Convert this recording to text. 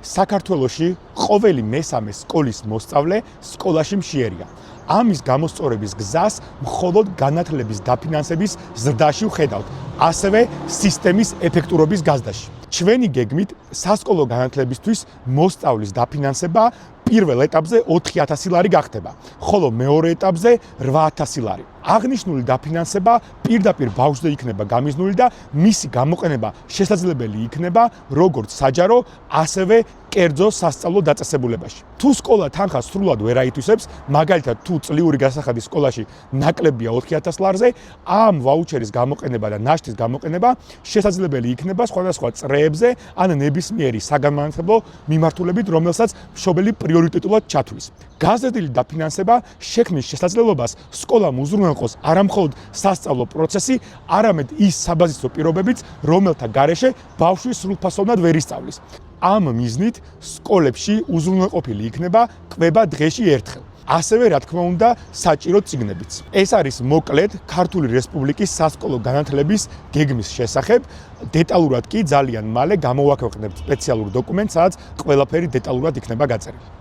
საქართველოში ყოველი მესამე სკოლის მოსწავლე სკოლაში მშიერია. ამის გამოსწორების გზას მხოლოდ განათლების დაფინანსების ზრდაში ვხედავთ, ასევე სისტემის ეფექტურობის გაზრდაში. ჩვენი გეგმით სასკოლო განათლებისთვის მოსწავლის დაფინანსება პირველ ეტაპზე 4000 ლარი გახდება, ხოლო მეორე ეტაპზე 8000 ლარი. აღნიშნული დაფინანსება პირდაპირ ბავშვზე იქნება გამიზნული და მისი გამოყენება შესაძლებელი იქნება როგორც საჯარო, ასევე კერძო სასწავლო დაწესებულებაში. თუ სკოლა თანხას სრულად ვერ აითვისებს, მაგალითად თუ წლიური გასახადის სკოლაში ნაკლებია 4000 ლარზე, ამ ვაუჩერის გამოყენება და ნაშთის გამოყენება შესაძლებელი იქნება სხვადასხვა წრეებზე ან ნებისმიერი საგანმანათლებლო მიმართულებით, რომელსაც მშობელი პრიორიტეტულად ჩათვლის. გაზრდილი დაფინანსება შექმნის შესაძლებლობას სკოლამ უზრუნველყოს არამხოლოდ სასწავლო პროცესი, არამედ ის საბაზისო პირობებიც, რომელთა გარეშე ბავშვი სრულფასოვნად ვერ ისწავლის. ამ მიზნით სკოლებში უზრუნველყოფილი იქნება კვება დღეში ერთხელ. ასევე, რა თქმა უნდა, საჭირო წიგნებიც. ეს არის მოკლედ ქართული რესპუბლიკის სასკოლო განათლების გეგმის შესახებ. დეტალურად კი ძალიან მალე გამოვაქვეყნებთ სპეციალურ დოკუმენტს, სადაც ყველაფერი დეტალურად იქნება გაწერილი.